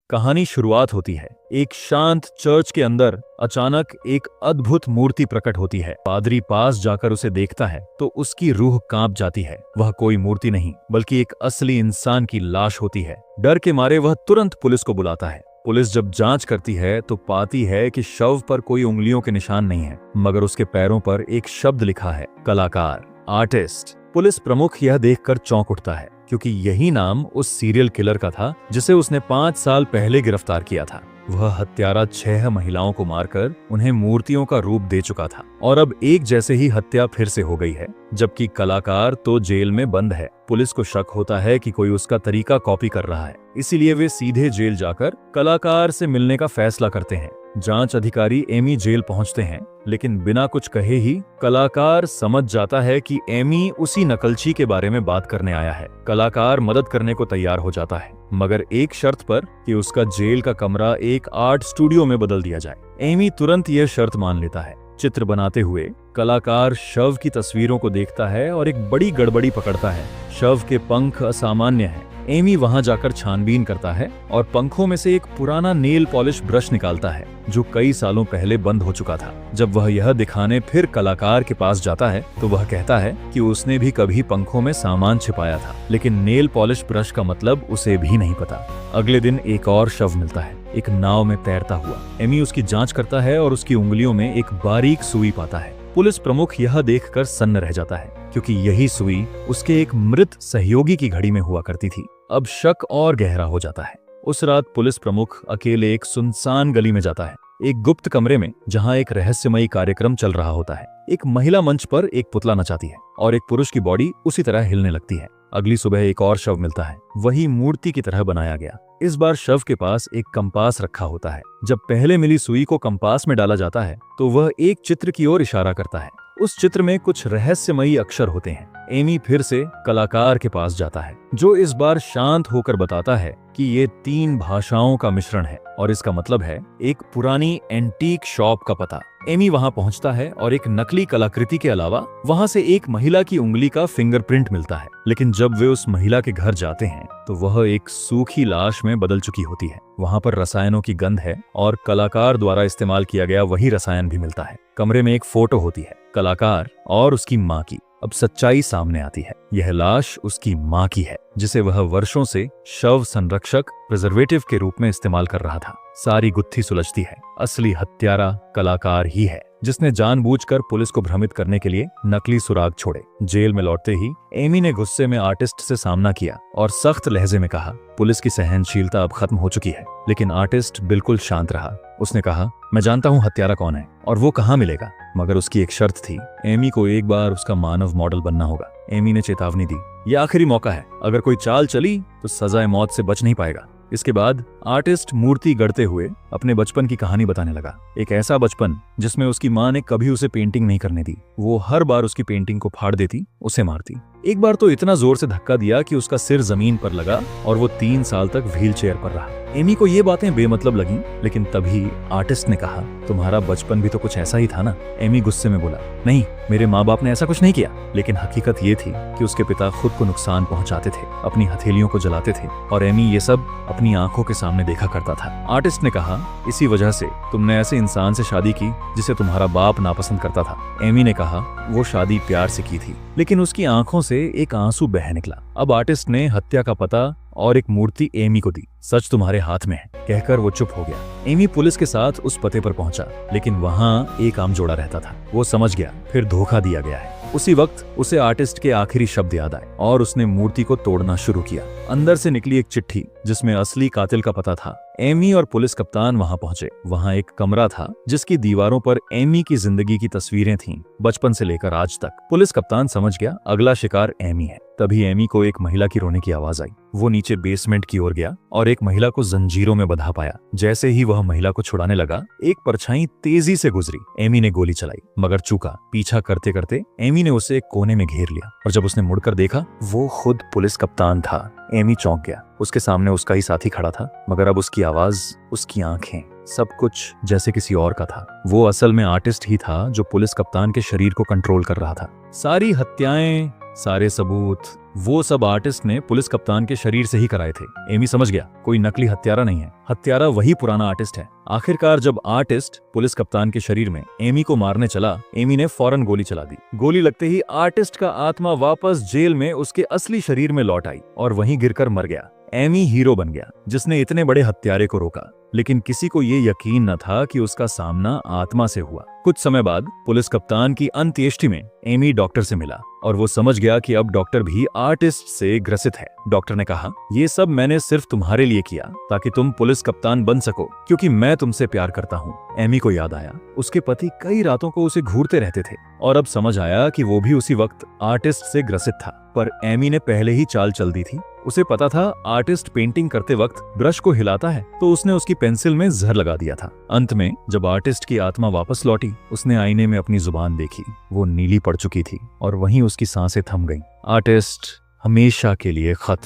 कहानी शुरुआत होती है एक शांत चर्च के अंदर। अचानक एक अद्भुत मूर्ति प्रकट होती है। पादरी पास जाकर उसे देखता है तो उसकी रूह कांप जाती है। वह कोई मूर्ति नहीं बल्कि एक असली इंसान की लाश होती है। डर के मारे वह तुरंत पुलिस को बुलाता है। पुलिस जब जांच करती है तो पाती है कि शव पर कोई उंगलियों के निशान नहीं है, मगर उसके पैरों पर एक शब्द लिखा है, कलाकार, आर्टिस्ट। पुलिस प्रमुख यह देखकर चौंक उठता है क्योंकि यही नाम उस सीरियल किलर का था जिसे उसने 5 साल पहले गिरफ्तार किया था। वह हत्यारा 6 महिलाओं को मारकर उन्हें मूर्तियों का रूप दे चुका था और अब एक जैसे ही हत्या फिर से हो गई है, जबकि कलाकार तो जेल में बंद है। पुलिस को शक होता है कि कोई उसका तरीका कॉपी कर रहा है, इसीलिए वे सीधे जेल जाकर कलाकार से मिलने का फैसला करते हैं। जांच अधिकारी एमी जेल पहुंचते हैं, लेकिन बिना कुछ कहे ही कलाकार समझ जाता है कि एमी उसी नकलची के बारे में बात करने आया है। कलाकार मदद करने को तैयार हो जाता है, मगर एक शर्त पर कि उसका जेल का कमरा एक आर्ट स्टूडियो में बदल दिया जाए। एमी तुरंत यह शर्त मान लेता है। चित्र बनाते हुए कलाकार शव की तस्वीरों को देखता है और एक बड़ी गड़बड़ी पकड़ता है। शव के पंख असामान्य हैं। एमी वहां जाकर छानबीन करता है और पंखों में से एक पुराना नेल पॉलिश ब्रश निकालता है जो कई सालों पहले बंद हो चुका था। जब वह यह दिखाने फिर कलाकार के पास जाता है तो वह कहता है कि उसने भी कभी पंखों में सामान छिपाया था, लेकिन नेल पॉलिश ब्रश का मतलब उसे भी नहीं पता। अगले दिन एक और शव मिलता है, एक नाव में तैरता हुआ। एमी उसकी जांच करता है और उसकी उंगलियों में एक बारीक सुई पाता है। पुलिस प्रमुख यह देखकर सन्न रह जाता है क्योंकि यही सुई उसके एक मृत सहयोगी की घड़ी में हुआ करती थी। अब शक और गहरा हो जाता है। उस रात पुलिस प्रमुख अकेले एक सुनसान गली में जाता है, एक गुप्त कमरे में जहां एक रहस्यमयी कार्यक्रम चल रहा होता है। एक महिला मंच पर एक पुतला नचाती है और एक पुरुष की बॉडी उसी तरह हिलने लगती है। अगली सुबह एक और शव मिलता है, वही मूर्ति की तरह बनाया गया। इस बार शव के पास एक कंपास रखा होता है। जब पहले मिली सुई को कंपास में डाला जाता है तो वह एक चित्र की ओर इशारा करता है। उस चित्र में कुछ रहस्यमयी अक्षर होते हैं। एमी फिर से कलाकार के पास जाता है, जो इस बार शांत होकर बताता है कि ये 3 भाषाओं का मिश्रण है और इसका मतलब है एक पुरानी एंटीक शॉप का पता। एमी वहां पहुंचता है और एक नकली कलाकृति के अलावा वहां से एक महिला की उंगली का फिंगरप्रिंट मिलता है, लेकिन जब वे उस महिला के घर जाते हैं तो वह एक सूखी लाश में बदल चुकी होती है। वहां पर रसायनों की गंध है और कलाकार द्वारा इस्तेमाल किया गया वही रसायन भी मिलता है। कमरे में एक फोटो होती है, कलाकार और उसकी माँ की। अब सच्चाई सामने आती है, यह लाश उसकी माँ की है जिसे वह वर्षों से शव संरक्षक प्रिजर्वेटिव के रूप में इस्तेमाल कर रहा था। सारी गुत्थी सुलझती है, असली हत्यारा कलाकार ही है जिसने जानबूझकर पुलिस को भ्रमित करने के लिए नकली सुराग छोड़े। जेल में लौटते ही एमी ने गुस्से में आर्टिस्ट से सामना किया और सख्त लहजे में कहा, पुलिस की सहनशीलता अब खत्म हो चुकी है। लेकिन आर्टिस्ट बिल्कुल शांत रहा। उसने कहा, मैं जानता हूँ हत्यारा कौन है और वो कहाँ मिलेगा, मगर उसकी एक शर्त थी, एमी को एक बार उसका मानव मॉडल बनना होगा। एमी ने चेतावनी दी, यह आखिरी मौका है, अगर कोई चाल चली तो सजाए मौत से बच नहीं पाएगा। इसके बाद आर्टिस्ट मूर्ति गढ़ते हुए अपने बचपन की कहानी बताने लगा। एक ऐसा बचपन जिसमें उसकी माँ ने कभी उसे पेंटिंग नहीं करने दी। वो हर बार उसकी पेंटिंग को फाड़ देती, उसे मारती। एक बार तो इतना जोर से धक्का दिया कि उसका सिर जमीन पर लगा और वो 3 साल तक व्हील चेयर पर रहा। एमी को ये बातें बेमतलब लगीं, लेकिन तभी आर्टिस्ट ने कहा, तुम्हारा बचपन भी तो कुछ ऐसा ही था ना। एमी गुस्से में बोला, नहीं, मेरे माँ बाप ने ऐसा कुछ नहीं किया। लेकिन हकीकत ये थी कि उसके पिता खुद को नुकसान पहुंचाते थे, अपनी हथेलियों को जलाते थे और एमी ये सब अपनी आंखों के सामने देखा करता था। आर्टिस्ट ने कहा, इसी वजह से तुमने ऐसे इंसान से शादी की जिसे तुम्हारा बाप नापसंद करता था। एमी ने कहा, वो शादी प्यार से की थी, लेकिन उसकी आंखों से एक आंसू बह निकला। अब आर्टिस्ट ने हत्या का पता और एक मूर्ति एमी को दी। सच तुम्हारे हाथ में है, कहकर वो चुप हो गया। एमी पुलिस के साथ उस पते पर पहुंचा, लेकिन वहां एक आम जोड़ा रहता था। वो समझ गया फिर धोखा दिया गया है। उसी वक्त उसे आर्टिस्ट के आखिरी शब्द याद आए और उसने मूर्ति को तोड़ना शुरू किया। अंदर से निकली एक चिट्ठी जिसमें असली कातिल का पता था। एमी और पुलिस कप्तान वहां पहुंचे। वहां एक कमरा था जिसकी दीवारों पर एमी की जिंदगी की तस्वीरें थीं, बचपन से लेकर आज तक। पुलिस कप्तान समझ गया अगला शिकार एमी है। तभी एमी को एक महिला की रोने की आवाज आई। वो नीचे बेसमेंट की ओर गया और एक महिला को जंजीरों में बंधा पाया। जैसे ही वह महिला को छुड़ाने लगा, एक परछाई तेजी से गुजरी। एमी ने गोली चलाई, मगर चूका। पीछा करते करते एमी ने उसे एक कोने में घेर लिया और जब उसने मुड़कर देखा, वो खुद पुलिस कप्तान था। एमी चौंक गया। उसके सामने उसका ही साथी खड़ा था, मगर अब उसकी आवाज, उसकी आंखें, सब कुछ जैसे किसी और का था। वो असल में आर्टिस्ट ही था जो पुलिस कप्तान के शरीर को कंट्रोल कर रहा था। सारी हत्याएं, सारे सबूत, वो सब आर्टिस्ट ने पुलिस कप्तान के शरीर से ही कराए थे। एमी समझ गया, कोई नकली हत्यारा नहीं है, हत्यारा वही पुराना आर्टिस्ट है। आखिरकार जब आर्टिस्ट पुलिस कप्तान के शरीर में एमी को मारने चला, एमी ने फौरन गोली चला दी। गोली लगते ही आर्टिस्ट का आत्मा वापस जेल में उसके असली शरीर में लौट आई और वहीं गिरकर मर गया। एमी हीरो बन गया, जिसने इतने बड़े हत्यारे को रोका। लेकिन किसी को ये यकीन न था कि उसका सामना आत्मा से हुआ। कुछ समय बाद पुलिस कप्तान की अंत्येष्टि में एमी डॉक्टर से मिला और वो समझ गया कि अब डॉक्टर भी आर्टिस्ट से ग्रसित है। डॉक्टर ने कहा, ये सब मैंने सिर्फ तुम्हारे लिए किया ताकि तुम पुलिस कप्तान बन सको, क्योंकि मैं तुमसे प्यार करता हूँ। एमी को याद आया, उसके पति कई रातों को उसे घूरते रहते थे और अब समझ आया कि वो भी उसी वक्त आर्टिस्ट से ग्रसित था। पर एमी ने पहले ही चाल चल दी थी। उसे पता था आर्टिस्ट पेंटिंग करते वक्त ब्रश को हिलाता है, तो उसने उसकी पेंसिल में जहर लगा दिया था। अंत में जब आर्टिस्ट की आत्मा वापस लौटी, उसने आईने में अपनी जुबान देखी। वो नीली पड़ चुकी थी और वहीं उसकी सांसें थम गईं। आर्टिस्ट हमेशा के लिए खत्म।